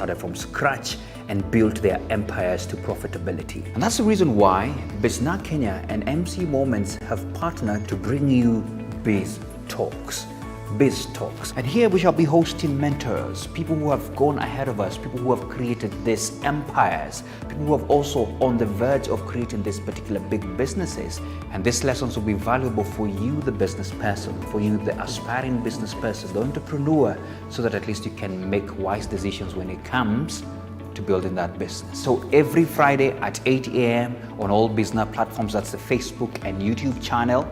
started from scratch and built their empires to profitability. And that's the reason why Bizna Kenya and MC Moments have partnered to bring you Biz Talks. Biz Talks. And here we shall be hosting mentors, people who have gone ahead of us, people who have created these empires, people who have also on the verge of creating these particular big businesses. And these lessons will be valuable for you, the business person, for you, the aspiring business person, the entrepreneur, so that at least you can make wise decisions when it comes to building that business. So every Friday at 8 a.m. on all business platforms, that's the Facebook and YouTube channel.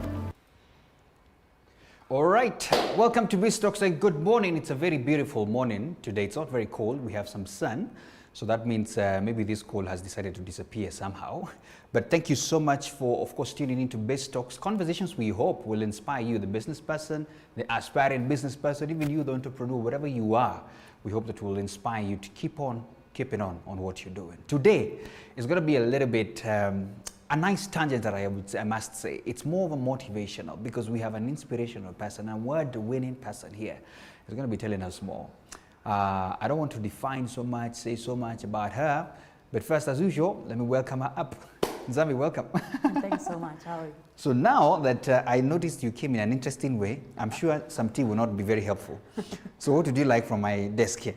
All right, welcome to Biz Talks. Good morning. It's a very beautiful morning today. It's not very cold. We have some sun. So that means maybe this cold has decided to disappear somehow. But thank you so much for, of course, tuning into Biz Talks. Conversations we hope will inspire you, the business person, the aspiring business person, even you, the entrepreneur, whatever you are. We hope that will inspire you to keep on keeping on what you're doing. Today is going to be a little bit a nice tangent that I must say. It's more of a motivational because we have an inspirational person, and word-winning person here is going to be telling us more. I don't want to define so much, say so much about her, but first, as usual, let me welcome her up. Nzambi, welcome. Thanks so much. How are you? So now that I noticed you came in an interesting way, I'm sure some tea will not be very helpful. So what would you like from my desk here?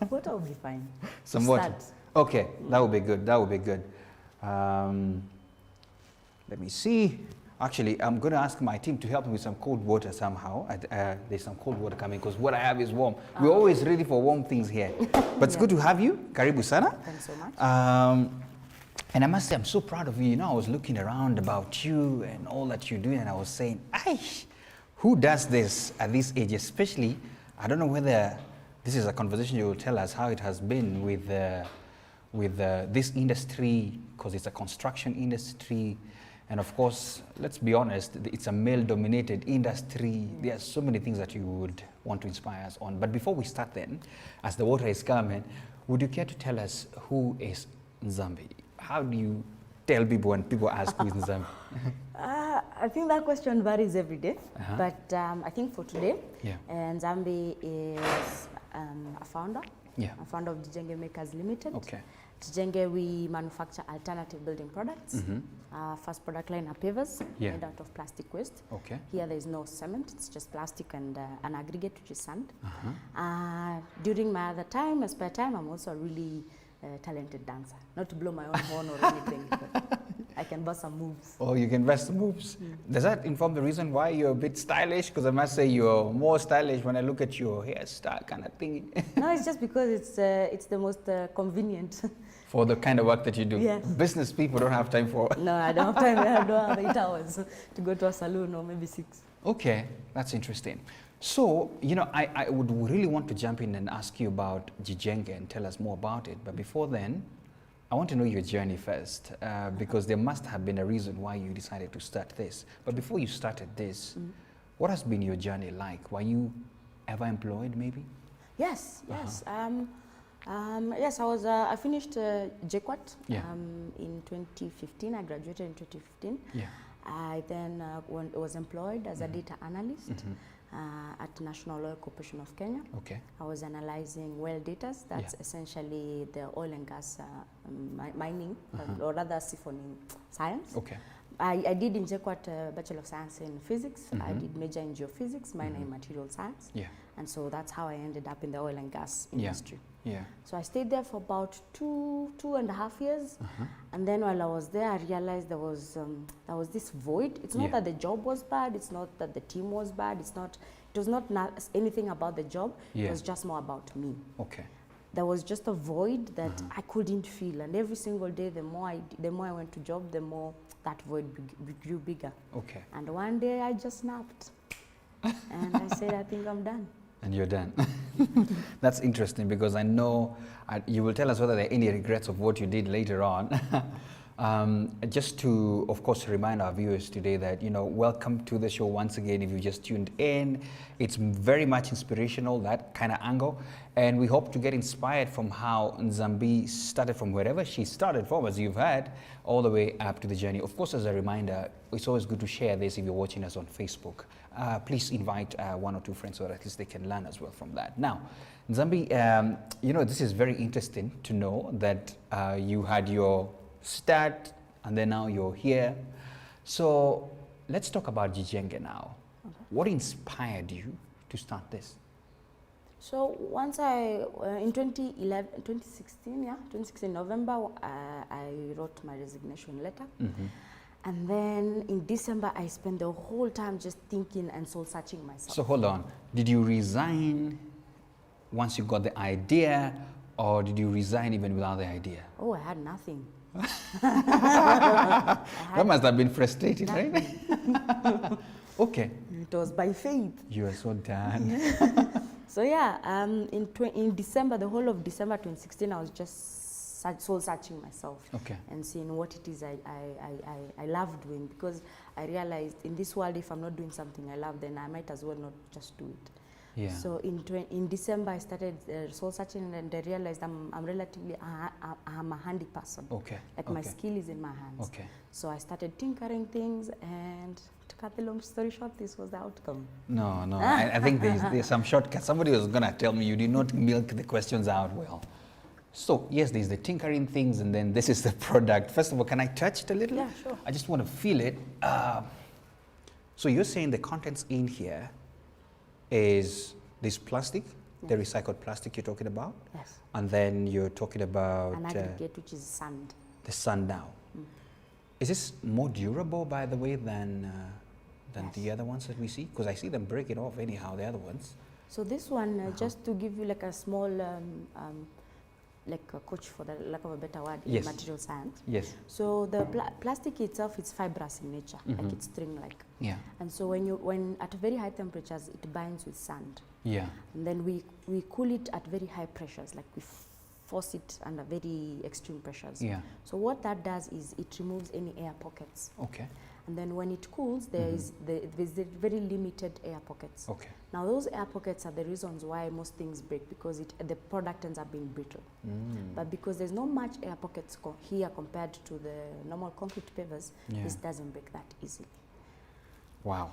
Water will be fine. Some water. Okay, that would be good. That would be good. Let me see. Actually, I'm going to ask my team to help me with some cold water somehow. There's some cold water coming because what I have is warm. We're always ready for warm things here. But it's good to have you. Karibu sana. Thanks so much. And I must say, I'm so proud of you. You know, I was looking around about you and all that you're doing, and I was saying, who does this at this age? Especially, I don't know whether this is a conversation you will tell us how it has been with this industry, because it's a construction industry. And of course, let's be honest, it's a male-dominated industry. There are so many things that you would want to inspire us on. But before we start then, as the water is coming, would you care to tell us who is Nzambi? How do you tell people when people ask who is Nzambi? I think that question varies every day. But I think for today, Nzambi is a founder. A founder of Tujenge Makers Limited. Okay. Tujenge, we manufacture alternative building products. Our first product line are pavers made out of plastic waste. Okay. Here there is no cement, it's just plastic and an aggregate, which is sand. During my other time, my spare time, I'm also a really talented dancer. Not to blow my own horn or anything, but I can bust some moves. Oh, you can bust some moves. Does that inform the reason why you're a bit stylish? Because I must say you're more stylish when I look at your hairstyle kind of thing. No, it's just because it's the most convenient. For the kind of work that you do. Yes. Business people don't have time for. No, I don't have time. I don't have 8 hours to go to a salon, or maybe 6. Okay, that's interesting. So, you know, I would really want to jump in and ask you about Tujenge and tell us more about it. But before then, I want to know your journey first, because there must have been a reason why you decided to start this. But before you started this, what has been your journey like? Were you ever employed, maybe? Yes, yes. Yes, I finished JKUAT in 2015. I graduated in 2015. I then was employed as a data analyst at National Oil Corporation of Kenya. Okay. I was analyzing well data. That's essentially the oil and gas mining, or rather siphoning science. Okay. I did in JKUAT Bachelor of Science in Physics. I did major in Geophysics, minor in Material Science. And so that's how I ended up in the oil and gas industry. So I stayed there for about two and a half years. And then while I was there, I realized there was this void. It's not that the job was bad. It's not that the team was bad. It was not anything about the job. It was just more about me. Okay. There was just a void that I couldn't feel. And every single day, the more I went to job, the more that void grew bigger. Okay. And one day I just snapped. And I said, I think I'm done. And you're done. That's interesting, because I know you will tell us whether there are any regrets of what you did later on. Just to, of course, remind our viewers today that, welcome to the show once again. If you just tuned in, it's very much inspirational, that kind of angle. And we hope to get inspired from how Nzambi started from wherever she started from, as you've heard, all the way up to the journey. Of course, as a reminder, it's always good to share this if you're watching us on Facebook. Please invite one or two friends so that at least they can learn as well from that. Now, Nzambi, this is very interesting to know that you had your start and then now you're here. So let's talk about Jijenge now. Okay. What inspired you to start this? So once in 2016 November, I wrote my resignation letter. And then in December, I spent the whole time just thinking and soul searching myself. So hold on, did you resign once you got the idea, or did you resign even without the idea? Oh, I had nothing. That must have been frustrating, right? Okay. It was by faith. You are so done. So yeah, in December, the whole of December 2016, I was just soul searching myself. Okay. And seeing what it is I love doing, because I realized in this world, if I'm not doing something I love, then I might as well not just do it. Yeah. So in December, I started soul searching, and I realized I'm relatively, I'm a handy person. Okay. Like my skill is in my hands. Okay. So I started tinkering things, and to cut the long story short, this was the outcome. No, I think there's some shortcut. Somebody was going to tell me you did not milk the questions out well. So yes, there's the tinkering things, and then this is the product. First of all, can I touch it a little? Yeah, sure. I just want to feel it. So you're saying the contents in here is this plastic, the recycled plastic you're talking about? Yes. And then you're talking about An aggregate, which is sand. the sand now. Is this more durable, by the way, than the other ones that we see? Because I see them break it off anyhow, the other ones. So this one, just to give you like a small, like a coach, for the lack of a better word, in Yes. material science. Yes. So the plastic itself is fibrous in nature, like it's string-like. Yeah. And so when at very high temperatures, it binds with sand. Yeah. And then we cool it at very high pressures, like we force it under very extreme pressures. Yeah. So what that does is it removes any air pockets. Okay. And then when it cools, there's very limited air pockets. Okay. Now those air pockets are the reasons why most things break, because the product ends up being brittle. But because there's not much air pockets here compared to the normal concrete pavers, this doesn't break that easily. Wow.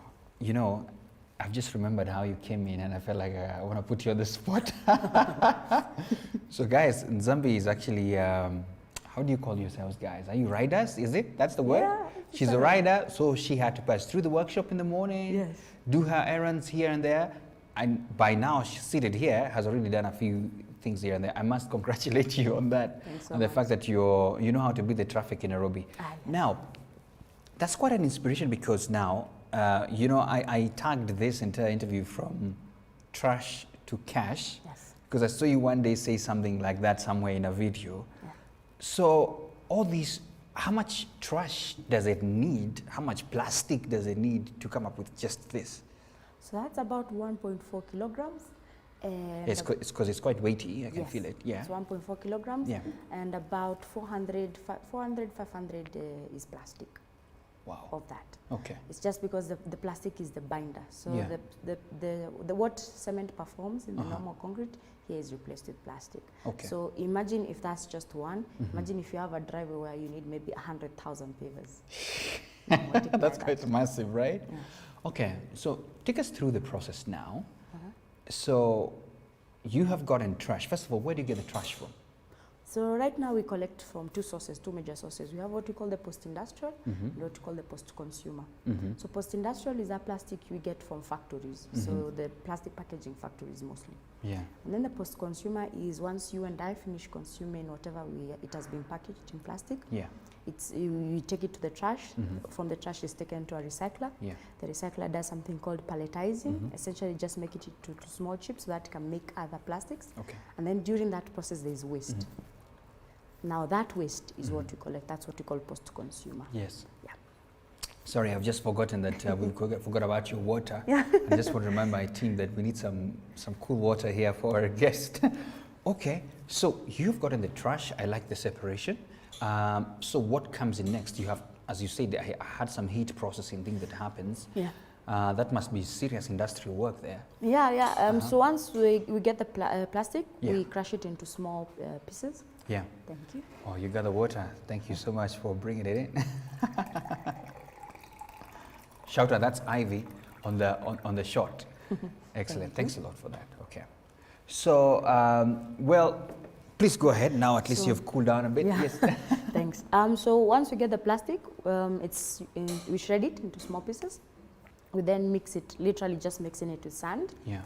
I've just remembered how you came in, and I felt like I want to put you on the spot. So guys, Nzambi is actually, how do you call yourselves, guys? Are you riders? Is it? That's the word? Yeah, She's a rider, so she had to pass through the workshop in the morning, Yes. do her errands here and there. And by now, she's seated here, has already done a few things here and there. I must congratulate you on that. Thanks so and the much. fact that you know how to beat the traffic in Nairobi. Yes. Now, that's quite an inspiration, because now, I tagged this entire interview from trash to cash, Yes. because I saw you one day say something like that somewhere in a video. Yeah. So all these, how much trash does it need? How much plastic does it need to come up with just this? So that's about 1.4 kilograms. And It's because it's quite weighty. I can feel it. Yeah. It's 1.4 kilograms. Yeah. And about 500 is plastic Wow. of that. Okay. It's just because the plastic is the binder. So Yeah. the what cement performs in the normal concrete here is replaced with plastic. Okay. So imagine if that's just one. Imagine if you have a driveway where you need maybe 100,000 pavers. Multiply That's that. quite massive, right? Yeah. Okay. So take us through the process now. So you have gotten trash. First of all, where do you get the trash from? So right now we collect from two major sources. We have what we call the post-industrial and what we call the post-consumer. So post-industrial is a plastic we get from factories. So the plastic packaging factories mostly. Yeah. And then the post-consumer is once you and I finish consuming whatever it has been packaged in plastic. Yeah. You take it to the trash. From the trash, it's taken to a recycler. Yeah. The recycler does something called palletizing. Essentially, just make it into small chips so that it can make other plastics. Okay. And then during that process, there is waste. Now that waste is what we collect. That's what we call post-consumer. Yes. Yeah. Sorry, I've just forgotten that we forgot about your water. Yeah. I just want to remind my team that we need some cool water here for our guest. Okay, so you've gotten the trash. I like the separation. So what comes in next? You have, as you said, I had some heat processing thing that happens. Yeah. That must be serious industrial work there. Yeah, yeah. So once we get the plastic, Yeah. we crush it into small pieces. Yeah. Thank you. Oh, you got the water. Thank you so much for bringing it in. Shout out, that's Ivy on the shot. Excellent. Thanks a lot for that. Okay. So, well, please go ahead. Now at least So- you've cooled down a bit. Yeah. Yes. Thanks. So once we get the plastic, we shred it into small pieces. We then mix it, literally just mixing it with sand. Yeah.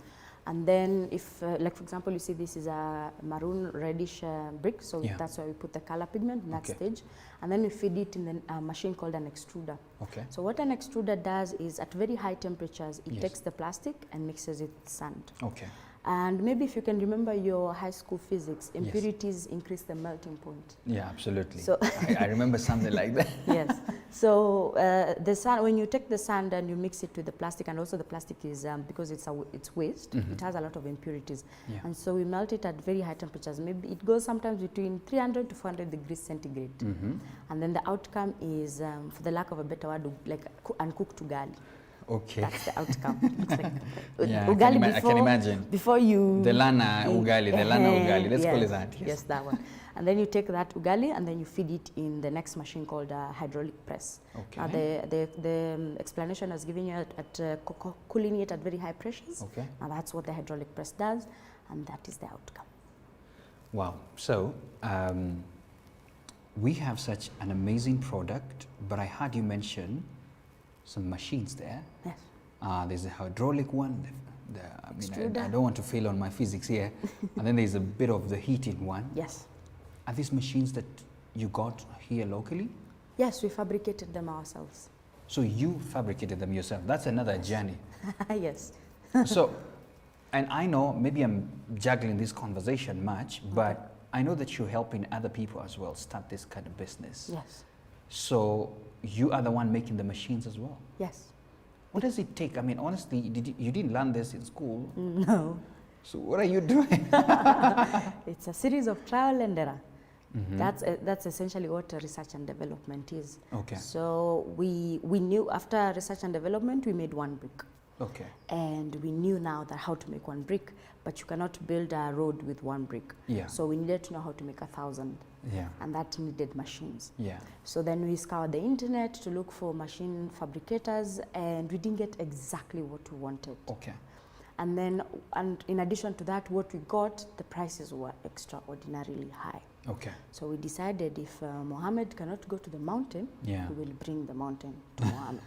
And then if, like for example, you see this is a maroon reddish brick, so Yeah. that's why we put the color pigment in that Okay. stage. And then we feed it in a machine called an extruder. Okay. So what an extruder does is at very high temperatures, it Yes. takes the plastic and mixes it with sand. Okay. And maybe if you can remember your high school physics, impurities increase the melting point. Yeah, absolutely. So- I remember something like that. Yes. So the sand, when you take the sand and you mix it with the plastic, and also the plastic is because it's waste, it has a lot of impurities, Yeah. and so we melt it at very high temperatures. Maybe it goes sometimes between 300 to 400 degrees centigrade, and then the outcome is, for the lack of a better word, like uncooked ugali. Okay. That's the outcome. It looks like Yeah, ugali I can imagine. before you The lana ugali, the lana ugali. Let's call it Yes, that. Yes, that one. And then you take that ugali and then you feed it in the next machine called a hydraulic press. Okay. The explanation I was giving you at cooling it at very high pressures. Okay. Now that's what the hydraulic press does, and that is the outcome. Wow. So, we have such an amazing product, but I heard you mention some machines there. Yes. There's a hydraulic one. I mean, Extruder. I don't want to fail on my physics here. And then there's a bit of the heating one. Yes. Are these machines that you got here locally? Yes, we fabricated them ourselves. So you fabricated them yourself. That's another journey. Yes. So, and I know, maybe I'm juggling this conversation much, but I know that you're helping other people as well start this kind of business. Yes. So you are the one making the machines as well. Yes. What does it take? I mean, honestly, you didn't learn this in school. No. So what are you doing? It's a series of trial and error. That's essentially what research and development is. Okay. So we knew after research and development, we made one brick. Okay. And we knew now that how to make one brick, but you cannot build a road with one brick. Yeah. So we needed to know how to make 1,000, Yeah. and that needed machines. Yeah. So then we scoured the internet to look for machine fabricators, and we didn't get exactly what we wanted. Okay. And then, and in addition to that, what we got, the prices were extraordinarily high. Okay. So we decided if Mohammed cannot go to the mountain, Yeah. we will bring the mountain to Mohammed.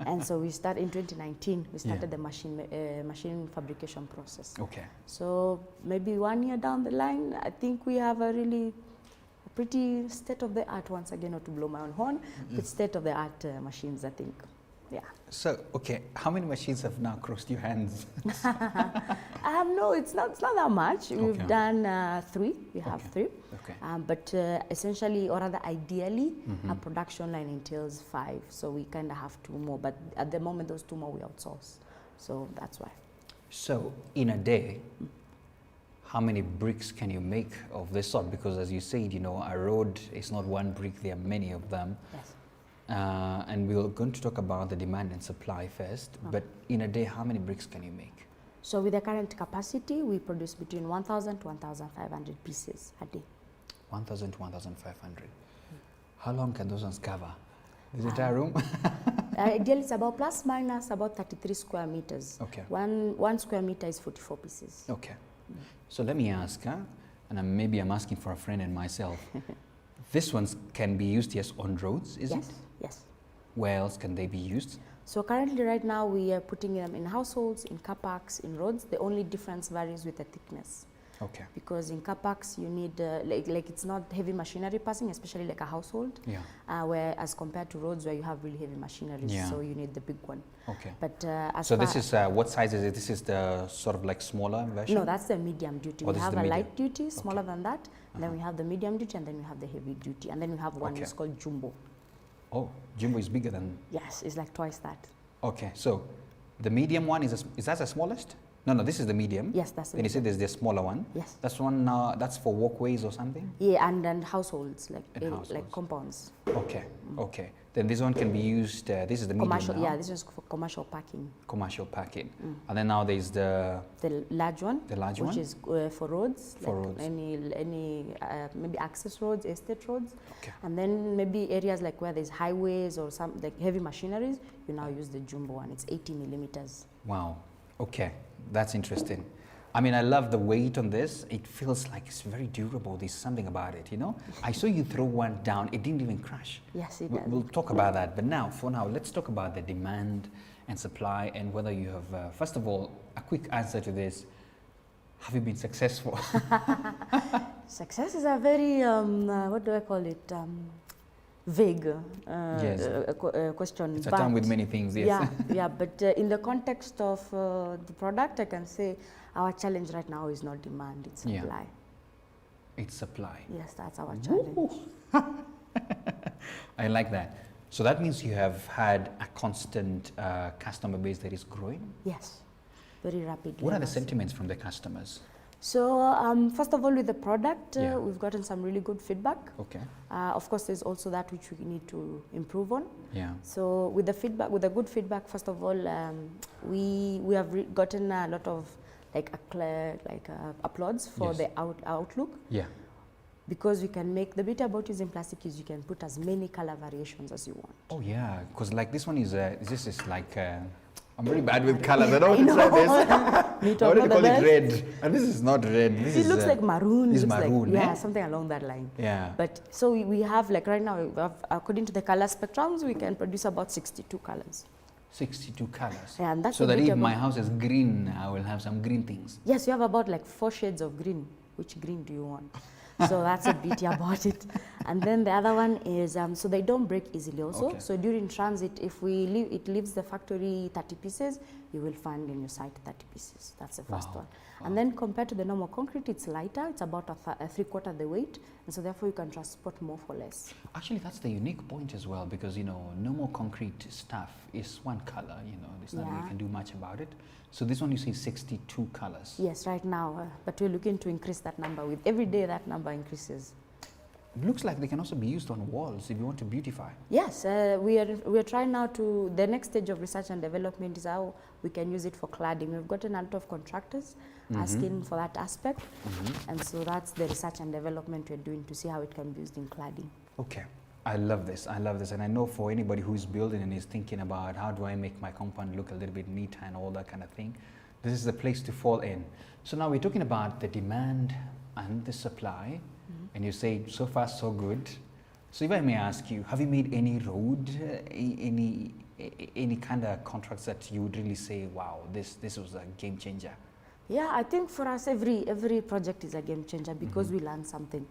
And so we started in 2019, we started the machine fabrication process. Okay. So maybe 1 year down the line, I think we have a pretty state-of-the-art, once again, not to blow my own horn, but state-of-the-art machines, I think. Yeah. So, okay, how many machines have now crossed your hands? No, it's not that much. Okay. We've done 3. We have Okay. 3. Okay. But essentially, or rather ideally, a production line entails 5. So we kind of have 2 more. But at the moment, those 2 more we outsource. So that's why. So, in a day, how many bricks can you make of this sort? Because as you said, you know, a road is not one brick, there are many of them. Yes. And we're going to talk about the demand and supply first. But in a day, how many bricks can you make? So with the current capacity, we produce between 1,000 to 1,500 pieces a day. 1,000 to 1,500. How long can those ones cover? Is it a room? Ideally, it's about plus minus about 33 square meters. Okay. One square meter is 44 pieces. Okay. So let me ask, and maybe I'm asking for a friend and myself. These ones can be used, yes, on roads, is Yes, it? yes. Where else can they be used? So currently, right now, we are putting them in households, in car parks, in roads. The only difference varies with the thickness. Okay. Because in car parks, you need, like it's not heavy machinery passing, especially like a household. Yeah. Where as compared to roads where you have really heavy machinery, Yeah. so you need the big one. Okay. But as So far this is, what size is it? This is the sort of like smaller version? No, that's the medium duty. Oh, We this is have the a medium. light duty, smaller than that. And then we have the medium duty, and then we have the heavy duty. And then we have one Okay. that's called jumbo. Oh, jumbo is bigger than... Yes, it's like twice that. Okay, so the medium one, is that the smallest? No, this is the medium. Yes, that's the Then you said medium. there's the smaller one. Yes. That's one. That's for walkways or something. Yeah, and households, like And households. like compounds. Okay. Okay. Then this one can be used. This is the medium Commercial, now. yeah, this is for commercial packing. Commercial packing. And then now there's the Large one, The large which one? is for roads, For like roads. any maybe access roads, estate roads, Okay. and then maybe areas like where there's highways or some like heavy machineries, you now use the jumbo one. It's 80 millimeters. Wow. Okay. That's interesting. I mean, I love the weight on this. It feels like it's very durable. There's something about it, you know? I saw you throw one down. It didn't even crash. Yes, it We- does. We'll talk about that. But now, for now, let's talk about the demand and supply and whether you have, first of all, a quick answer to this. Have you been successful? Success is a very what do I call it? Vague Yes. question. It's a but term with many things, yes. Yeah, yeah. But in the context of the product, I can say our challenge right now is not demand; it's Yeah. supply. It's supply. Yes, that's our challenge. I like that. So that means you have had a constant customer base that is growing. Yes, very rapidly. What I are the must say. sentiments from the customers? So first of all, with the product, Yeah. we've gotten some really good feedback. Okay. Of course, there's also that which we need to improve on. Yeah. So with the feedback, with the good feedback, first of all, we have gotten a lot of applause for Yes. the outlook, Yeah. because we can make the beauty about using plastic is you can put as many color variations as you want. Oh yeah, because like this one is this is like I'm very bad with colors. I don't I want to say know. this. Me I too, already not the call it best. red, and this is not red. This It is looks like maroon. this is looks maroon, like, eh? yeah, something along that line. yeah. But so we have like right now, we have, according to the color spectrums, we can produce about 62 colors. 62 colors. Yeah, and that's So the that beauty if my about- house is green, I will have some green things. Yes, you have about like 4 shades of green. Which green do you want? So that's the beauty about it. And then the other one is, so they don't break easily also. Okay. So during transit, if it leaves the factory 30 pieces, you will find in your site 30 pieces. That's the first Wow. one. And then compared to the normal concrete, it's lighter. It's about a 3/4 the weight. And so therefore you can transport more for less. Actually, that's the unique point as well, because you know, normal concrete stuff is one color. You know, there's nothing you Yeah. can do much about it. So this one you see 62 colors. Yes, right now. But we're looking to increase that number. With every day that number increases. Looks like they can also be used on walls if you want to beautify. Yes, we are trying now to, the next stage of research and development is how we can use it for cladding. We've gotten a lot of contractors asking for that aspect, and so that's the research and development we're doing to see how it can be used in cladding. Okay, I love this. I love this, and I know for anybody who's building and is thinking about how do I make my compound look a little bit neater and all that kind of thing, this is the place to fall in. So now we're talking about the demand and the supply, and you say so far so good. So if I may ask you, have you made any road, any kind of contracts that you would really say, wow, this was a game changer? Yeah, I think for us every project is a game changer because we learn something.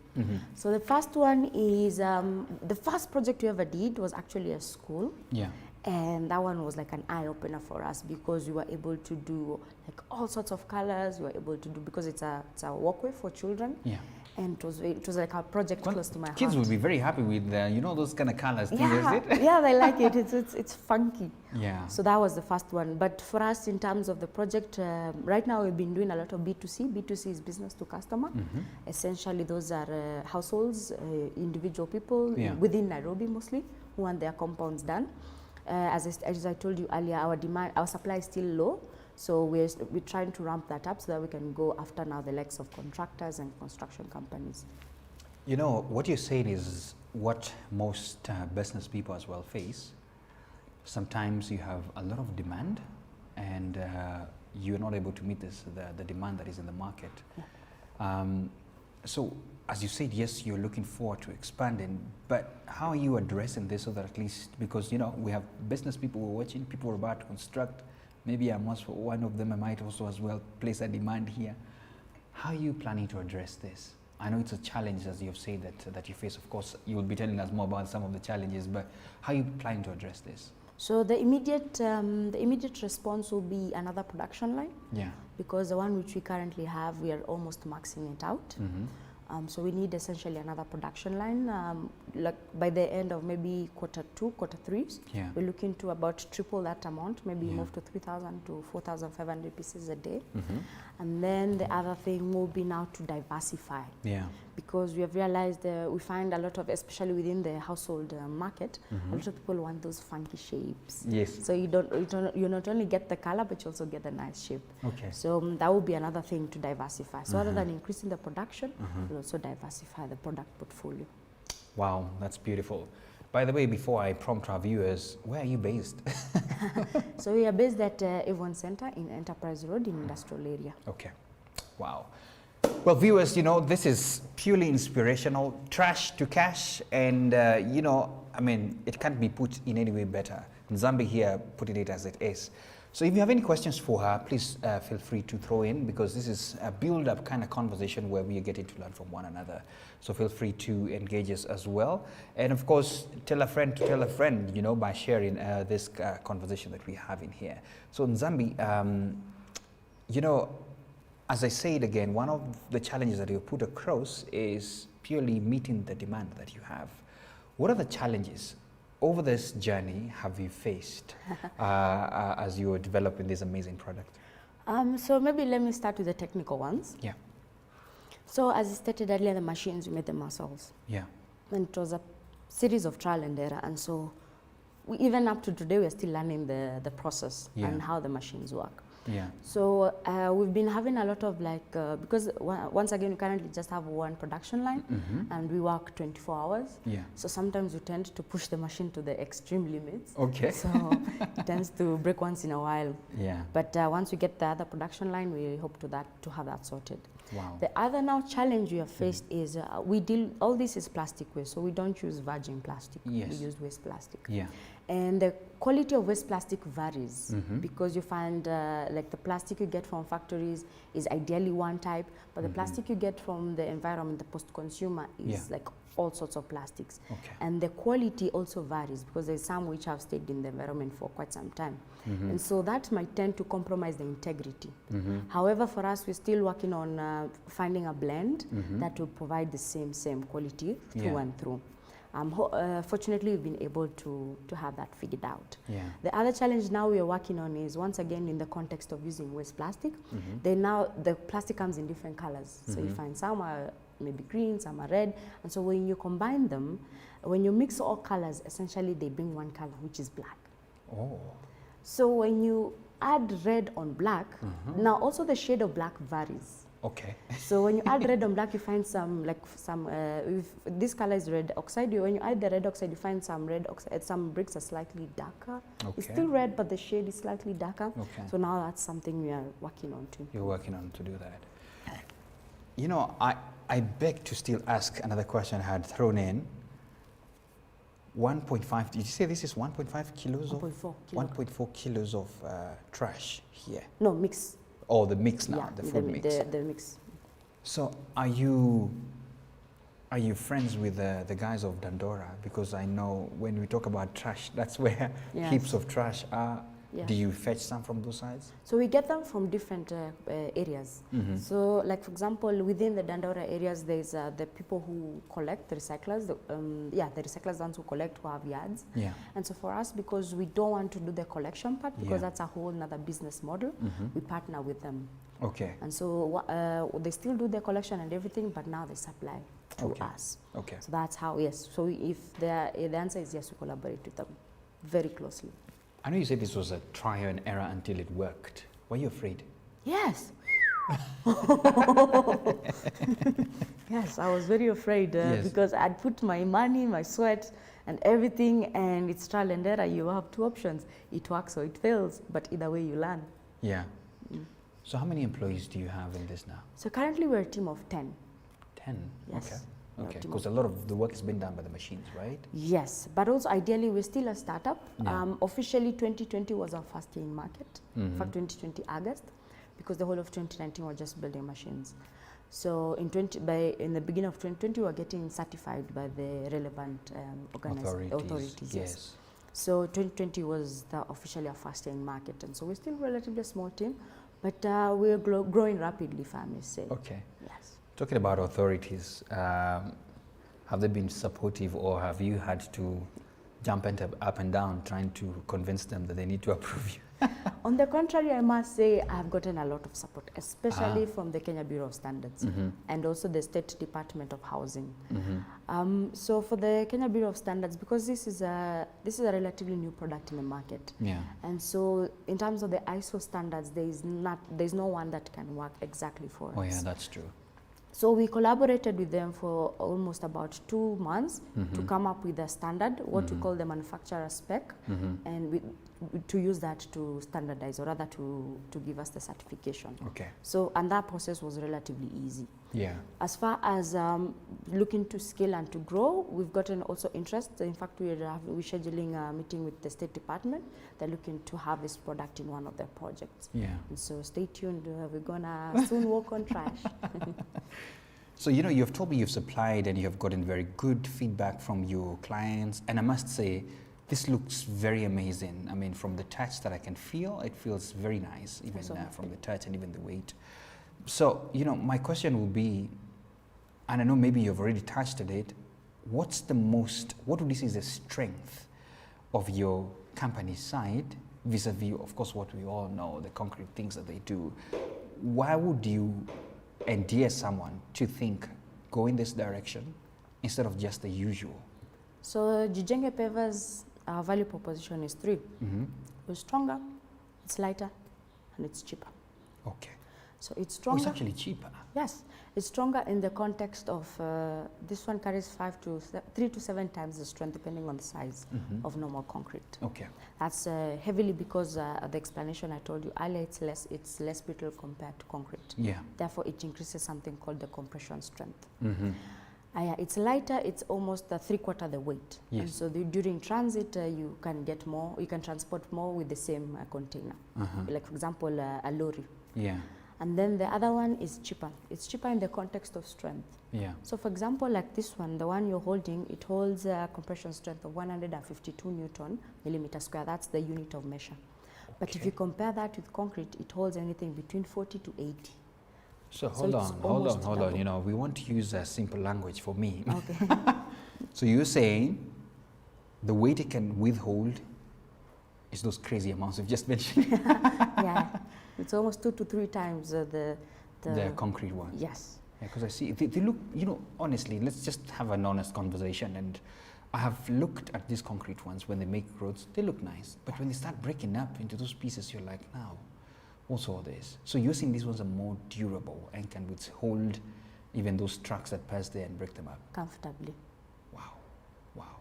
So the first one is the first project we ever did was actually a school. Yeah. And that one was like an eye opener for us because we were able to do like all sorts of colors. We were able to do, because it's a walkway for children. Yeah. And it was like a project Well, close to my kids heart. will be very happy with you know, those kind of colors. Yeah, Is it? yeah, they like it. It's funky. Yeah. So that was the first one. But for us, in terms of the project, right now we've been doing a lot of B2C. B2C is business to customer. Essentially, those are households, individual people Yeah. within Nairobi mostly who want their compounds done. As I told you earlier, our supply is still low. So we're trying to ramp that up so that we can go after now the likes of contractors and construction companies. You know, what you're saying is what most business people as well face. Sometimes you have a lot of demand and you're not able to meet the demand that is in the market. So as you said, yes, you're looking forward to expanding, but how are you addressing this so that at least, because you know, we have business people who are watching, people who are about to construct, maybe I'm also one of them, I might also as well place a demand here. How are you planning to address this? I know it's a challenge, as you've said, that you face. Of course, you will be telling us more about some of the challenges, but how are you planning to address this? So the immediate response will be another production line. Yeah. Because the one which we currently have, we are almost maxing it out. So we need essentially another production line. Like by the end of maybe Q2, Q3, Yeah. we're looking to about triple that amount, maybe Yeah. move to 3,000 to 4,500 pieces a day. Mm-hmm. And then the other thing will be now to diversify, Yeah. because we have realized we find a lot of, especially within the household market, a lot of people want those funky shapes. Yes. So you not only get the color, but you also get the nice shape. Okay. So that would be another thing to diversify. So other than increasing the production, we'll also diversify the product portfolio. Wow, that's beautiful. By the way, before I prompt our viewers, where are you based? So we are based at Avon Center in Enterprise Road in industrial area. Okay. Wow. Well, viewers, you know, this is purely inspirational, trash to cash, and, you know, I mean, it can't be put in any way better. Nzambi here putting it as it is. So if you have any questions for her, please feel free to throw in, because this is a build-up kind of conversation where we are getting to learn from one another. So feel free to engage us as well. And of course, tell a friend to tell a friend, you know, by sharing this conversation that we're having here. So Nzambi, you know, as I say it again, one of the challenges that you put across is purely meeting the demand that you have. What are the challenges over this journey have you faced as you were developing this amazing product? So maybe let me start with the technical ones. Yeah. So as I stated earlier, the machines, we made them ourselves. Yeah. And it was a series of trial and error. And so even up to today, we're still learning the process and how the machines work. Yeah. So we've been having a lot of because once again, we currently just have one production line and we work 24 hours. Yeah. So sometimes we tend to push the machine to the extreme limits. Okay. So it tends to break once in a while. Yeah. But once we get the other production line, we hope to have that sorted. Wow. The other now challenge we have faced is all this is plastic waste, so we don't use virgin plastic. Yes. We use waste plastic. Yeah. And the quality of waste plastic varies because you find like the plastic you get from factories is ideally one type, but the plastic you get from the environment, the post-consumer, is like all sorts of plastics. Okay. And the quality also varies because there's some which have stayed in the environment for quite some time. And so that might tend to compromise the integrity. However, for us, we're still working on finding a blend that will provide the same quality through and through. Fortunately, we've been able to have that figured out. Yeah. The other challenge now we are working on is, once again, in the context of using waste plastic, then now the plastic comes in different colors. So you find some are maybe green, some are red. And so when you combine them, when you mix all colors, essentially they bring one color, which is black. Oh. So when you add red on black, now also the shade of black varies. Okay. So when you add red on black, you find if this color is red oxide, when you add the red oxide, you find some red oxide, some bricks are slightly darker. Okay. It's still red, but the shade is slightly darker. Okay. So now that's something we are working on too. You're working on to do that. You know, I beg to still ask another question I had thrown in. 1.5, did you say this is 1.5 kilos 1.4 1.4 kilos of trash here? No, mix. Oh, the mix now, Yeah, the food mix. The mix. So are you friends with the guys of Dandora? Because I know when we talk about trash, that's where heaps of trash are. Yeah. Do you fetch some from those sides? So we get them from different areas. So like, for example, within the Dandora areas, there's the people who collect, the recyclers, the recyclers, ones who collect, who have yards. Yeah. And so for us, because we don't want to do the collection part, because that's a whole other business model, we partner with them. Okay. And so they still do the collection and everything, but now they supply to us. Okay. So that's how, yes. So if the answer is yes, we collaborate with them very closely. I know you said this was a trial and error until it worked. Were you afraid? Yes. Yes, I was very afraid because I'd put my money, my sweat, and everything, and it's trial and error. You have two options: it works or it fails. But either way, you learn. Yeah. So how many employees do you have in this now? So currently, we're a team of 10. 10. Yes. Okay. Okay. Because a lot of the work has been done by the machines, right? Yes, but also ideally, we're still a startup. Yeah. Officially, 2020 was our first year in market. In fact, 2020 August, because the whole of 2019 were just building machines. So in the beginning of 2020, we were getting certified by the relevant authorities. Yes. So 2020 was officially our first year in market, and so we're still relatively a small team, but we're growing rapidly, if I may say. Okay. Yes. Talking about authorities, have they been supportive, or have you had to jump up and down trying to convince them that they need to approve you? On the contrary, I must say I've gotten a lot of support, especially from the Kenya Bureau of Standards and also the State Department of Housing. So for the Kenya Bureau of Standards, because this is a relatively new product in the market, and so in terms of the ISO standards, there's no one that can work exactly for us. Oh yeah, that's true. So we collaborated with them for almost about 2 months to come up with a standard, what we call the manufacturer spec, and to use that to standardize, or rather to give us the certification. Okay. So, and that process was relatively easy. Yeah. As far as looking to scale and to grow, we've gotten also interest. In fact, we're scheduling a meeting with the State Department. They're looking to have this product in one of their projects. Yeah. And so stay tuned. We're gonna soon walk on trash. So, you know, you've told me you've supplied and you have gotten very good feedback from your clients. And I must say, this looks very amazing. I mean, from the touch that I can feel, it feels very nice, even from the touch and even the weight. So, you know, my question will be, and I know maybe you've already touched on it, what would you say is the strength of your company side vis-a-vis, of course, what we all know, the concrete things that they do? Why would you endear someone to think, go in this direction instead of just the usual? So Jijenge Pavers, our value proposition is 3. It's stronger, it's lighter, and it's cheaper. Okay. So it's stronger. Oh, it's actually cheaper. Yes, it's stronger in the context of this one carries 3 to 7 times the strength depending on the size of normal concrete. Okay. That's heavily because the explanation I told you earlier, it's less brittle compared to concrete. Yeah. Therefore, it increases something called the compression strength. It's lighter, it's almost 3/4 the weight. Yes. And so during transit, you can get more, you can transport more with the same container. Like for example, a lorry. Yeah. And then the other one is cheaper. It's cheaper in the context of strength. Yeah. So for example, like this one, the one you're holding, it holds a compression strength of 152 Newton millimeter square. That's the unit of measure. But if you compare that with concrete, it holds anything between 40 to 80. So hold on. Double. You know, we want to use a simple language for me. Okay. So you're saying the weight it can withhold is those crazy amounts you've just mentioned? Yeah, it's almost 2 to 3 times the concrete one. Yes. Yeah, because I see they look, you know, honestly, let's just have an honest conversation. And I have looked at these concrete ones when they make roads, they look nice. But when they start breaking up into those pieces, you're like, now, what's all this? So you're saying these ones are more durable and can withhold even those trucks that pass there and break them up? Comfortably. Wow. Wow.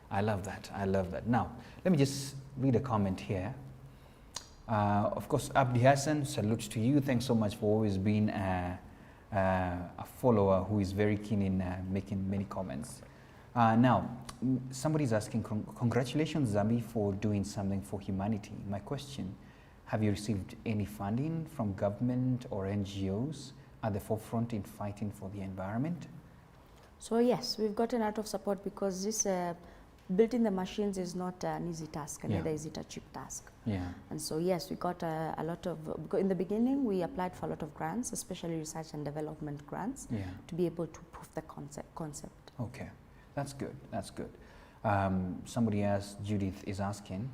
I love that. I love that. Now, let me just read a comment here. Of course, Abdi Hassan, salute to you. Thanks so much for always being a follower who is very keen in making many comments. Now, somebody's asking, congratulations, Zambi, for doing something for humanity. My question, have you received any funding from government or NGOs at the forefront in fighting for the environment? So yes, we've gotten a lot of support because this building the machines is not an easy task, and neither is it a cheap task. Yeah. And so yes, we got a lot of, in the beginning we applied for a lot of grants, especially research and development grants, to be able to prove the concept. Okay, that's good, that's good. Somebody else, Judith, is asking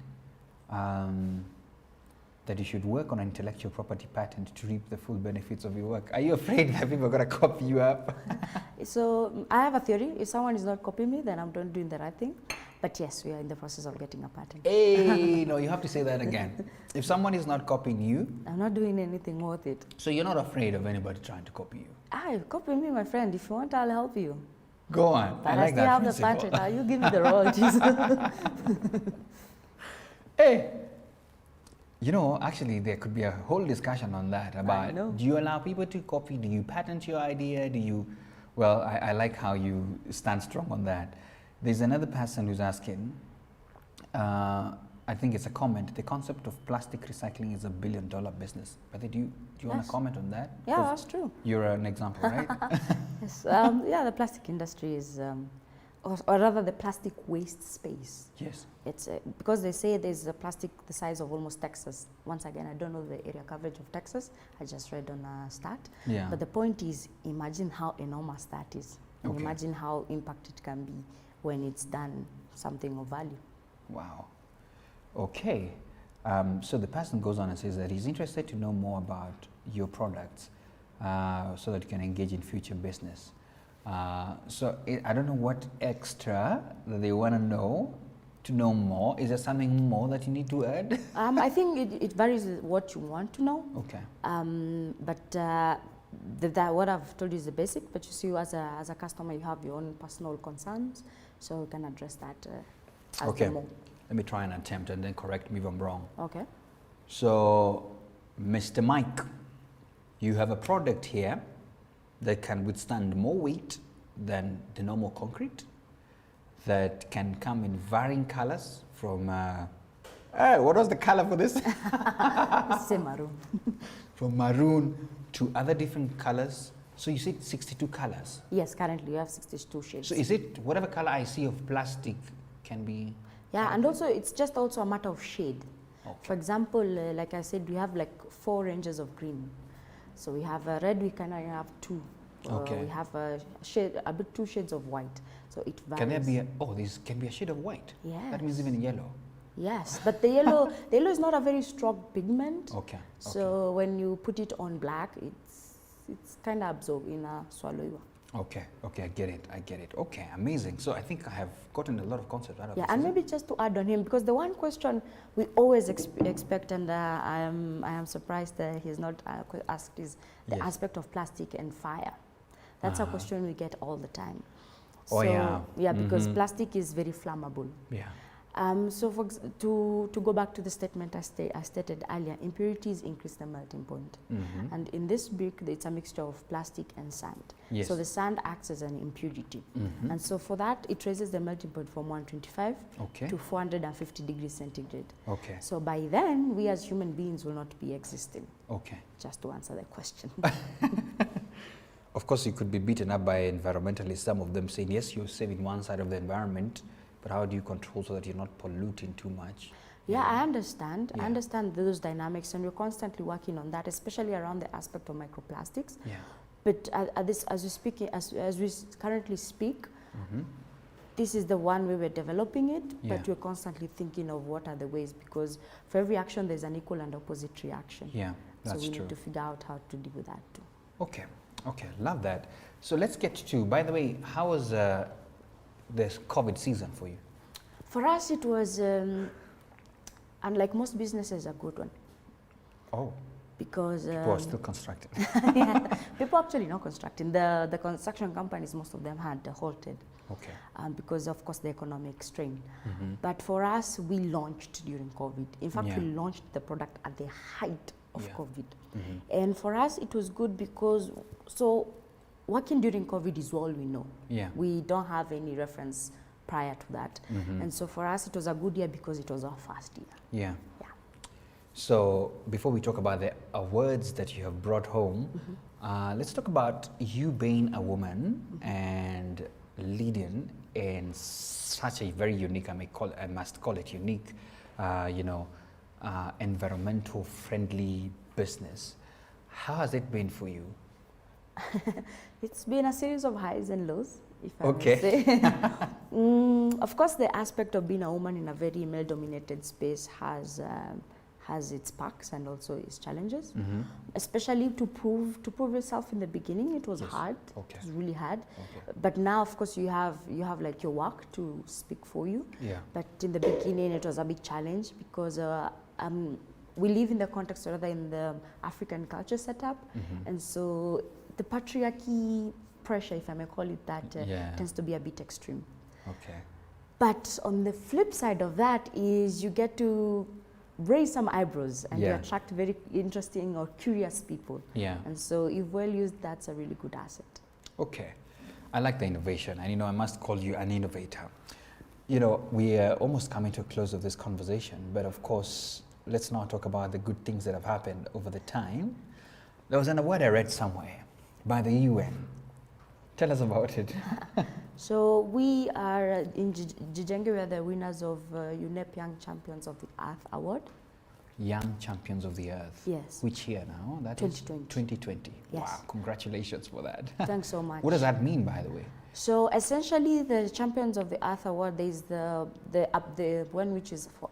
that you should work on an intellectual property patent to reap the full benefits of your work. Are you afraid that people are going to copy you up? So I have a theory. If someone is not copying me, then I'm not doing the right thing. But yes, we are in the process of getting a patent. Hey, no, you have to say that again. If someone is not copying you, I'm not doing anything worth it. So you're not afraid of anybody trying to copy you? Copy me, my friend. If you want, I'll help you. Go on. But I still have the patent. You give me the royalties. Hey. You know, actually, there could be a whole discussion on that about, do you allow people to copy? Do you patent your idea? Do you, well, I like how you stand strong on that. There's another person who's asking, I think it's a comment, the concept of plastic recycling is $1 billion business. But do you want to comment on that? Yeah, that's true. You're an example, right? Yes, yeah, the plastic industry is or rather the plastic waste space. Yes. It's because they say there's a plastic the size of almost Texas. Once again, I don't know the area coverage of Texas. I just read on a stat. Yeah. But the point is, imagine how enormous that is. And Okay. imagine how impact it can be when it's done something of value. Wow. Okay. So the person goes on and says that he's interested to know more about your products so that you can engage in future business. I don't know what extra that they want to know more. Is there something more that you need to add? I think it varies with what you want to know. Okay. What I've told you is the basic, but you see, as a customer, you have your own personal concerns, so you can address that as Okay. the more. Let me try and attempt and then correct me if I'm wrong. Okay. So, Mr. Mike, you have a product here that can withstand more weight than the normal concrete, that can come in varying colors from, what was the color for this? Say maroon. From maroon to other different colors. So you said 62 colors. Yes, currently you have 62 shades. So is it whatever color I see of plastic can be? Yeah, and also it's just also a matter of shade. Okay. For example, like I said, we have like 4 ranges of green. So we have a red, we can have 2. Okay. We have a shade, 2 shades of white. So it varies. Can there be this can be a shade of white? Yes. That means even yellow. Yes, but the yellow is not a very strong pigment. Okay. So when you put it on black, it's kind of absorbed in a swallow. Okay, I get it. Okay, amazing. So I think I have gotten a lot of concepts out of Yeah, this. and maybe just to add on him, because the one question we always expect, and I am surprised that he's not asked, is the Yes. aspect of plastic and fire. That's a question we get all the time. Oh, yeah. Yeah, because plastic is very flammable. Yeah. So to go back to the statement I stated earlier, impurities increase the melting point. And in this brick, it's a mixture of plastic and sand. Yes. So the sand acts as an impurity. And so for that, it raises the melting point from 125 Okay. to 450 degrees centigrade. Okay. So by then, we as human beings will not be existing, Okay. just to answer the question. Of course, you could be beaten up by environmentalists, some of them saying, yes, you're saving one side of the environment, but how do you control so that you're not polluting too much? Yeah, I understand. Yeah. I understand those dynamics, and we're constantly working on that, especially around the aspect of microplastics. Yeah. But as we currently speak, this is the one way we're developing it, Yeah. but we're constantly thinking of what are the ways, because for every action, there's an equal and opposite reaction. Yeah, So that's we true. need to figure out how to deal with that too. Okay, love that. So let's get to, by the way, how was this COVID season for you? For us, it was, unlike most businesses, a good one. Oh, Because people are still constructing. yeah, people actually not constructing. The construction companies, most of them had halted Okay. because, of course, the economic strain. But for us, we launched during COVID. In fact, we Yeah. launched the product at the height of Yeah. COVID. And for us, it was good because, so working during COVID is all we know. Yeah. We don't have any reference prior to that. And so for us, it was a good year because it was our first year. Yeah. Yeah. So before we talk about the awards that you have brought home, let's talk about you being a woman and leading in such a very unique, I must call it unique, environmental friendly business. How has it been for you? It's been a series of highs and lows, if I Okay. may say. Of course, the aspect of being a woman in a very male-dominated space has its perks and also its challenges. Especially to prove yourself in the beginning, it was Yes. hard. Okay. It was really hard. Okay. But now, of course, you have like your work to speak for you. Yeah. But in the beginning, it was a big challenge because we live in the context, or rather in the African culture setup, and so the patriarchy pressure, if I may call it that, Yeah. tends to be a bit extreme. Okay. But on the flip side of that is you get to raise some eyebrows and you Yeah. attract very interesting or curious people. Yeah. And so if well used, that's a really good asset. Okay. I like the innovation, and I must call you an innovator. We are almost coming to a close of this conversation, but of course, let's now talk about the good things that have happened over the time. There was an award I read somewhere by the UN Tell us about it. So we are in Jijenge, we are the winners of UNEP Young Champions of the Earth Award. Young Champions of the Earth. Yes. Which year now? That 2020. is 2020. Yes. Wow, congratulations for that. Thanks so much. What does that mean, by the way? So essentially, the Champions of the Earth Award, there is the one which is for,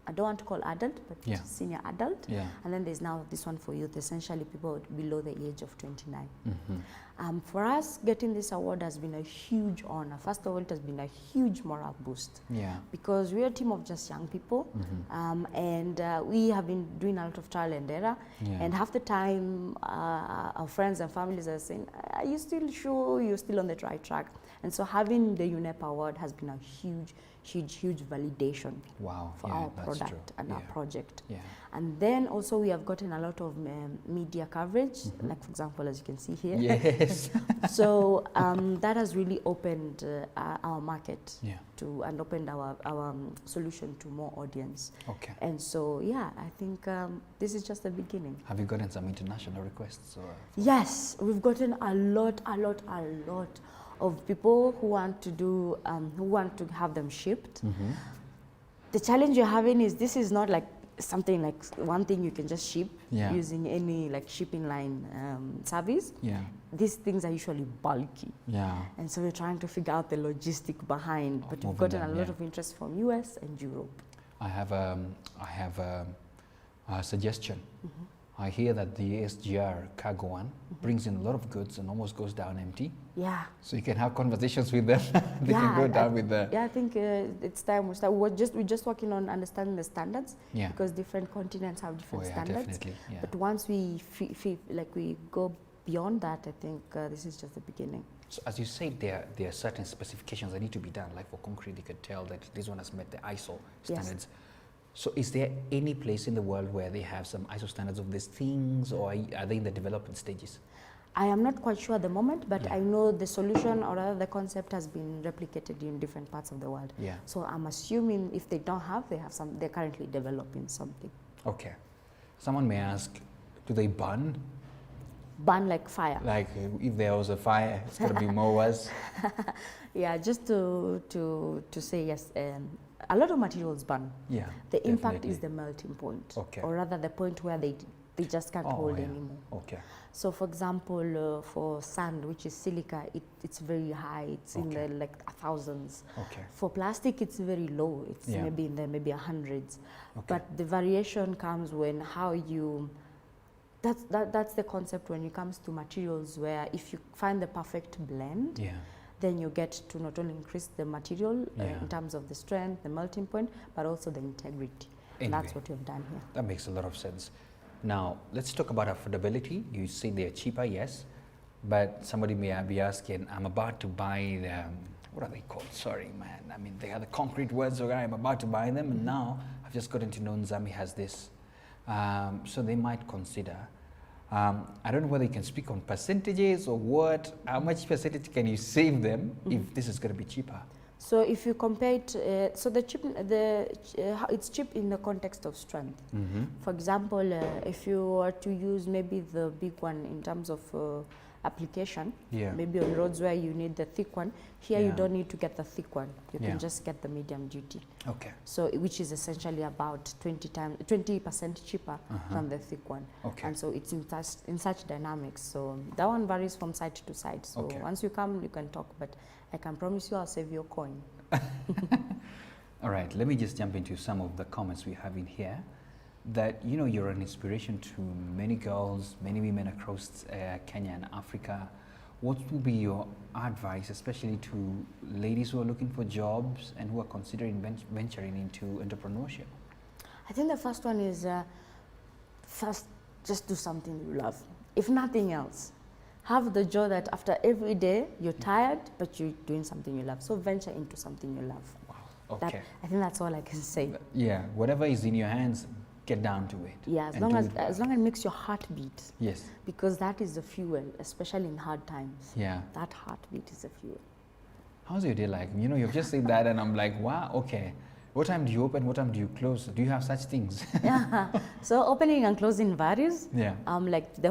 I don't want to call adult, but Yeah. senior adult. Yeah. And then there's now this one for youth, essentially people below the age of 29. Mm-hmm. For us, getting this award has been a huge honor. First of all, it has been a huge morale boost Yeah. because we're a team of just young people, and we have been doing a lot of trial and error. Yeah. And half the time, our friends and families are saying, "Are you still sure you're still on the right track?" And so, having the UNEP award has been a huge validation Wow. for yeah, our that's product true. and yeah. our project. Yeah. And then also we have gotten a lot of media coverage, like for example, as you can see here. Yes. So that has really opened our market Yeah. to and opened our solution to more audience. Okay. And so yeah, I think this is just the beginning. Have you gotten some international requests? Or? Yes, we've gotten a lot of people who want to do who want to have them shipped. The challenge you're having is this is not like something like one thing you can just ship Yeah. using any like shipping line service. Yeah. These things are usually bulky, Yeah. and so we're trying to figure out the logistic behind. But we've moving gotten a them, lot yeah. of interest from US and Europe. I have a suggestion. I hear that the SGR cargo one brings in a lot of goods and almost goes down empty. Yeah. So you can have conversations with them. They can go down with the. Yeah, I think it's time we start. We're just working on understanding the standards Yeah. because different continents have different Oh, yeah, standards. definitely. Yeah. But once we we go beyond that, I think this is just the beginning. So as you said, there are certain specifications that need to be done. Like for concrete, they could tell that this one has met the ISO standards. So is there any place in the world where they have some ISO standards of these things, or are they in the development stages? I am not quite sure at the moment, but Yeah. I know the solution or rather the concept has been replicated in different parts of the world. Yeah. So I'm assuming if they don't have, they have some. They're currently developing something. Okay. Someone may ask, do they burn? Burn like fire. Like if there was a fire, it's going to be mowers. Yeah, just to say yes. A lot of materials burn. Yeah. The impact definitely. is the melting point, Okay. or rather the point where they just can't hold yeah. anymore. Okay. So, for example, for sand, which is silica, it's very high. It's in Okay. the like thousands. Okay. For plastic, it's very low. It's Yeah. maybe in the maybe hundreds. Okay. But the variation comes when how you. That's the concept when it comes to materials, where if you find the perfect blend, Yeah. then you get to not only increase the material Yeah. in terms of the strength, the melting point, but also the integrity. And that's Anyway. what we've done here. That makes a lot of sense. Now, let's talk about affordability. You say they're cheaper, yes, but somebody may be asking, I'm about to buy the, what are they called? Sorry, man. I mean, they are the concrete words, okay? I'm about to buy them, and now I've just gotten to know Nzambi has this. So they might consider. I don't know whether you can speak on percentages or what. How much percentage can you save them if this is going to be cheaper? So if you compare it, so it's cheap in the context of strength. For example, if you were to use maybe the big one in terms of application, Yeah. maybe on roads where you need the thick one, here you Yeah. don't need to get the thick one. You Yeah. can just get the medium duty. Okay. So which is essentially about 20% cheaper than the thick one. Okay. And so it's in such dynamics. So that one varies from side to side. So Okay. once you come, you can talk, but I can promise you I'll save your coin. All right, let me just jump into some of the comments we have in here. That, you know, you're an inspiration to many girls, many women across Kenya and Africa. What will be your advice, especially to ladies who are looking for jobs and who are considering venturing into entrepreneurship? I think the first one is first, just do something you love. If nothing else, have the joy that after every day you're tired, but you're doing something you love. So venture into something you love. Wow, That, okay. I think that's all I can say. Yeah, whatever is in your hands, get down to it. Yeah, as and long do as it as well. long as it makes your heart beat, Yes, because that is the fuel, especially in hard times. yeah. That heartbeat is the fuel. How's your day like? You know, you've just said that and I'm like, wow, okay. What time do you open? What time do you close? Do you have such things? Yeah. So opening and closing varies. Yeah. Like the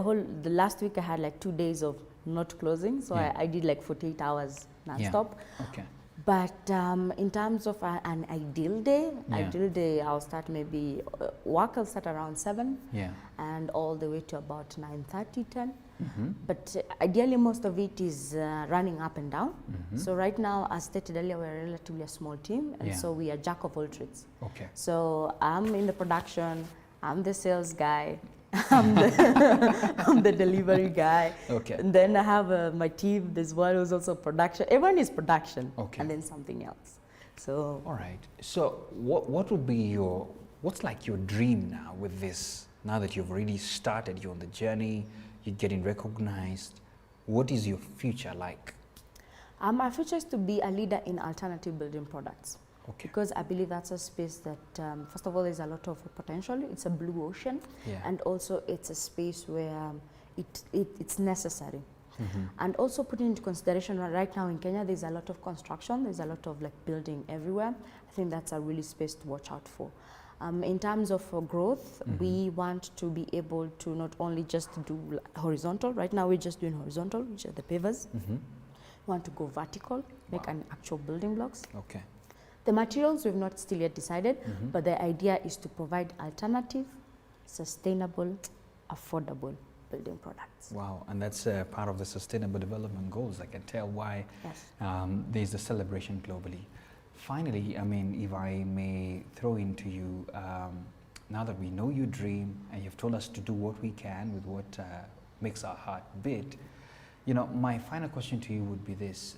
last week I had like 2 days of not closing. So Yeah. I did like 48 hours Yeah. non-stop. Okay. But in terms of an ideal day, I'll start maybe, work I'll start around 7 Yeah. and all the way to about 9:30, 10. Mm-hmm. But ideally, most of it is running up and down. Mm-hmm. So right now, as stated earlier, we're relatively a small team, and Yeah. so we are jack of all trades. Okay. So I'm in the production, I'm the sales guy, I'm the delivery guy. Okay. And then I have my team. There's one who's also production. Everyone is production, Okay. and then something else. So All right. So what would be what's like your dream now with this? Now that you've already started, you're on the journey, you're getting recognized. What is your future like? my future is to be a leader in alternative building products. Okay. Because I believe that's a space that, first of all, there's a lot of potential. It's a blue ocean, Yeah. and also it's a space where it's necessary. Mm-hmm. And also putting into consideration right now in Kenya, there's a lot of construction, there's a lot of like building everywhere. I think that's a really space to watch out for. In terms of growth, Mm-hmm. we want to be able to not only just do horizontal. Right now, we're just doing horizontal, which are the pavers. Mm-hmm. We want to go vertical, make Wow. an actual building blocks. Okay. The materials we've not still yet decided, Mm-hmm. but the idea is to provide alternative, sustainable, affordable building products. Wow. And that's part of the Sustainable Development Goals. I can tell why Yes. there's a celebration globally. Finally, I mean, if I may throw into you, now that we know your dream and you've told us to do what we can with what makes our heart beat, you know, my final question to you would be this.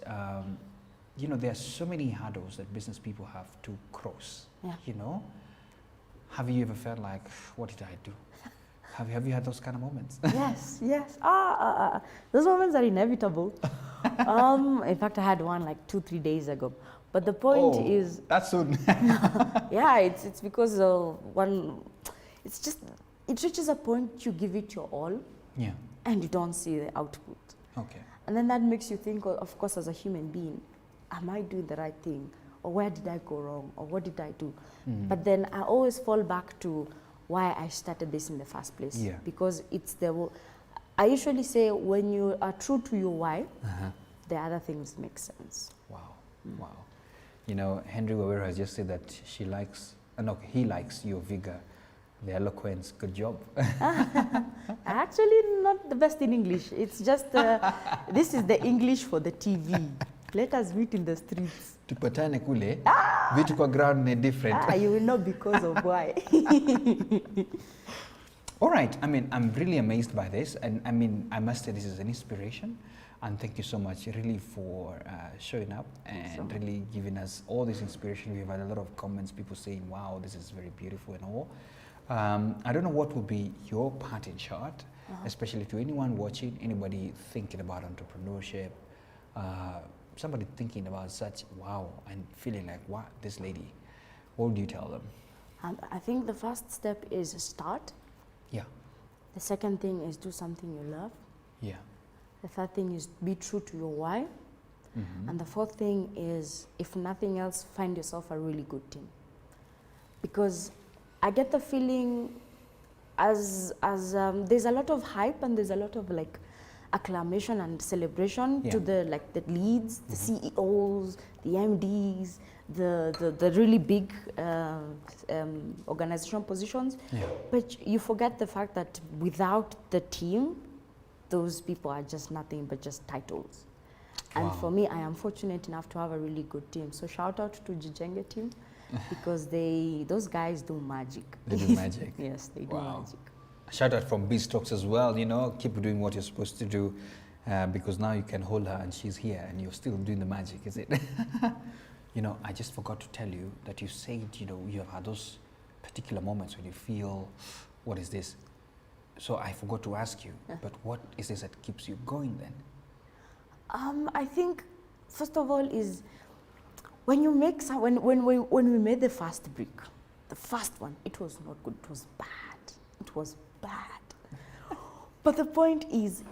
You know, there are so many hurdles that business people have to cross, Yeah. you know? Have you ever felt like, what did I do? Have you had those kind of moments? Yes, yes. Those moments are inevitable. In fact, I had one like 2-3 days ago. But the point is, that's soon. yeah, it's because it's just, it reaches a point you give it your all Yeah. and you don't see the output. Okay. And then that makes you think, of course, as a human being, am I doing the right thing? Or where did I go wrong? Or what did I do? Mm. But then I always fall back to why I started this in the first place. Yeah. Because I usually say when you are true to your why, Uh-huh. the other things make sense. Wow. Wow. You know, Henry Wawero has just said that he likes your vigor, the eloquence. Good job. Actually, not the best in English. It's just, this is the English for the TV. Let us meet in the streets. Tupatane kule, vitu kwa ground ni different. You will know because of why. All right. I mean, I'm really amazed by this. And I mean, I must say this is an inspiration. And thank you so much really for showing up and really giving us all this inspiration. We've had a lot of comments, people saying, wow, this is very beautiful and all. I don't know what would be your parting shot, especially to anyone watching, anybody thinking about entrepreneurship, somebody thinking about such, wow, and feeling like, wow, this lady. What would you tell them? I think the first step is start. Yeah. The second thing is do something you love. Yeah. The third thing is be true to your why. Mm-hmm. And the fourth thing is, if nothing else, find yourself a really good team. Because I get the feeling as there's a lot of hype and there's a lot of like acclamation and celebration to the leads, the CEOs, the MDs, the really big organizational positions. Yeah. But you forget the fact that without the team, those people are just nothing but just titles. And Wow. for me, I am fortunate enough to have a really good team. So shout out to Jijenge team because those guys do magic. They do magic. Yes, they do Wow. magic. Shout out from BizTalks as well, you know, keep doing what you're supposed to do because now you can hold her and she's here and you're still doing the magic, is it? You know, I just forgot to tell you that you said, you know, you have had those particular moments when you feel, what is this? So I forgot to ask you, but what is this that keeps you going then? I think, first of all, is when you make when we made the first brick, the first one, it was not good. It was bad. It was bad. But the point is,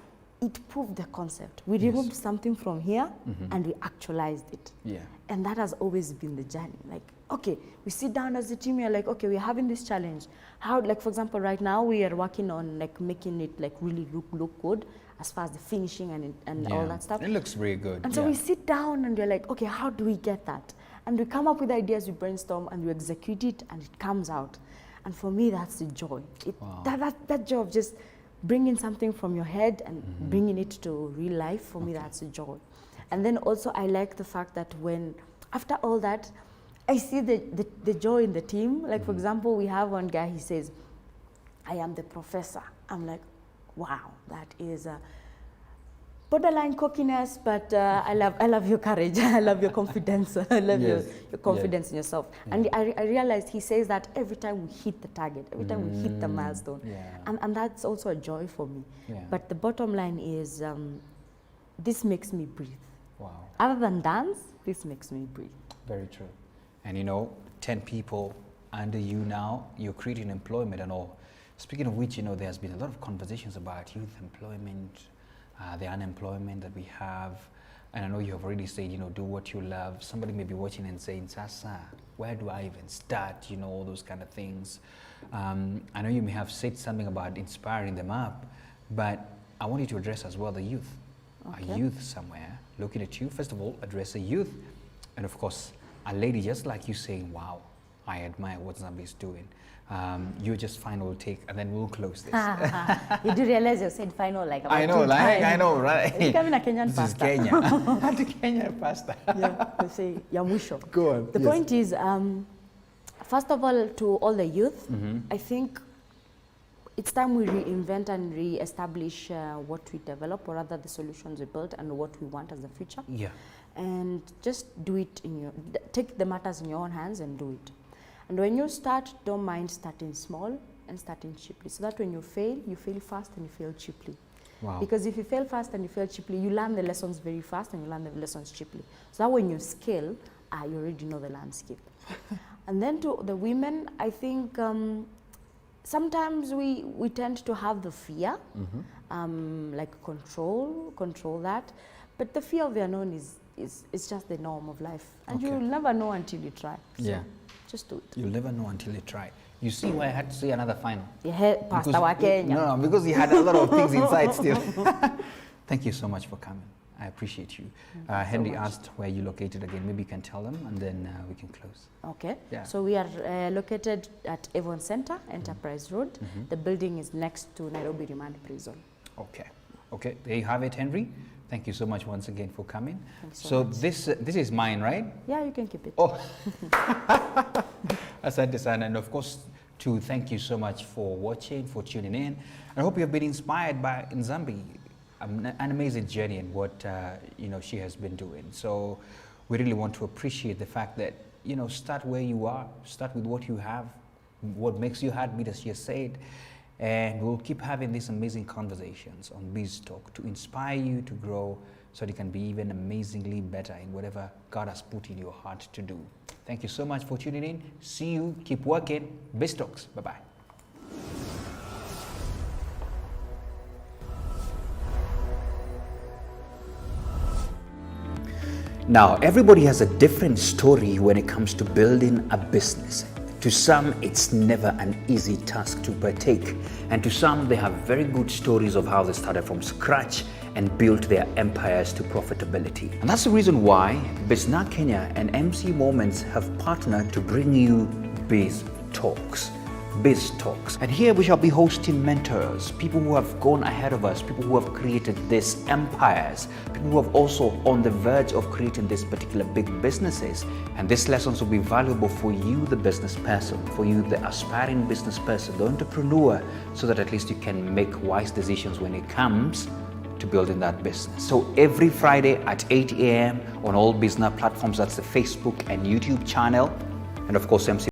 it proved the concept. We removed something from here and we actualized it. Yeah. And that has always been the journey. Like, okay, we sit down as a team, we're like, okay, we're having this challenge. How, like, for example, right now we are working on like making it like really look good as far as the finishing and all that stuff. It looks really good. And so we sit down and we're like, okay, how do we get that? And we come up with ideas, we brainstorm and we execute it and it comes out. And for me, that's the joy. That joy of just bringing something from your head and bringing it to real life, for me, that's a joy. And then also I like the fact that when, after all that, I see the joy in the team. Like, for example, we have one guy, he says, I am the professor. I'm like, wow, that is borderline cockiness, but I love your courage. I love your confidence. I love your confidence in yourself. And I realized he says that every time we hit the target, every time we hit the milestone. And that's also a joy for me. But the bottom line is, this makes me breathe. Wow. Other than dance, this makes me breathe. Very true. And you know, 10 people under you now, you're creating employment and all. Speaking of which, you know, there's been a lot of conversations about youth employment, the unemployment that we have. And I know you have already said, you know, do what you love. Somebody may be watching and saying, Sasa, where do I even start? You know, all those kind of things. I know you may have said something about inspiring them up, but I want you to address as well the youth. A youth somewhere looking at you. First of all, address a youth. And of course, a lady just like you saying, wow, I admire what Nzambi is doing. You just final take, and then we'll close this. You do realize you said final like about I know, I know, right? It's becoming a Kenyan this pasta. This is Kenya. The Kenyan pasta. Yeah, they say ya mwisho. Go on. The point is, first of all, to all the youth, I think it's time we reinvent and re-establish what we develop, or rather the solutions we build and what we want as the future. Yeah. And just do it take the matters in your own hands and do it. And when you start, don't mind starting small and starting cheaply. So that when you fail fast and you fail cheaply. Wow. Because if you fail fast and you fail cheaply, you learn the lessons very fast and you learn the lessons cheaply. So that when you scale, you already know the landscape. And then to the women, I think sometimes we tend to have the fear, like control that. But the fear of the unknown is just the norm of life. And you'll never know until you try. So just do it. You'll never know until you try. You see why I had to say another final? Pasta wa Kenya. No, because you had a lot of things inside still. Thank you so much for coming. I appreciate you. Henry asked where you located again. Maybe you can tell them and then we can close. Okay. Yeah. So we are located at Avon Center, Enterprise Road. The building is next to Nairobi Remand Prison. Okay. Okay. There you have it, Henry. Thank you so much once again for coming. So much. This is mine, right? Yeah, you can keep it. Oh, asante sana. And of course, to thank you so much for watching, for tuning in. I hope you have been inspired by Nzambi, an amazing journey and what you know, she has been doing. So we really want to appreciate the fact that, you know, start where you are, start with what you have, what makes you heartbeat, as she has said. And we'll keep having these amazing conversations on BizTalk to inspire you to grow so that you can be even amazingly better in whatever God has put in your heart to do. Thank you so much for tuning in. See you. Keep working. BizTalks. Bye-bye. Now, everybody has a different story when it comes to building a business. To some, it's never an easy task to partake. And to some, they have very good stories of how they started from scratch and built their empires to profitability. And that's the reason why Bizna Kenya and MC Moments have partnered to bring you Biz Talks. Biz Talks. And here we shall be hosting mentors, people who have gone ahead of us, people who have created these empires, people who have also on the verge of creating these particular big businesses. And these lessons will be valuable for you, the business person, for you, the aspiring business person, the entrepreneur, so that at least you can make wise decisions when it comes to building that business. So every Friday at 8 a.m. on all business platforms, that's the Facebook and YouTube channel. And of course, MC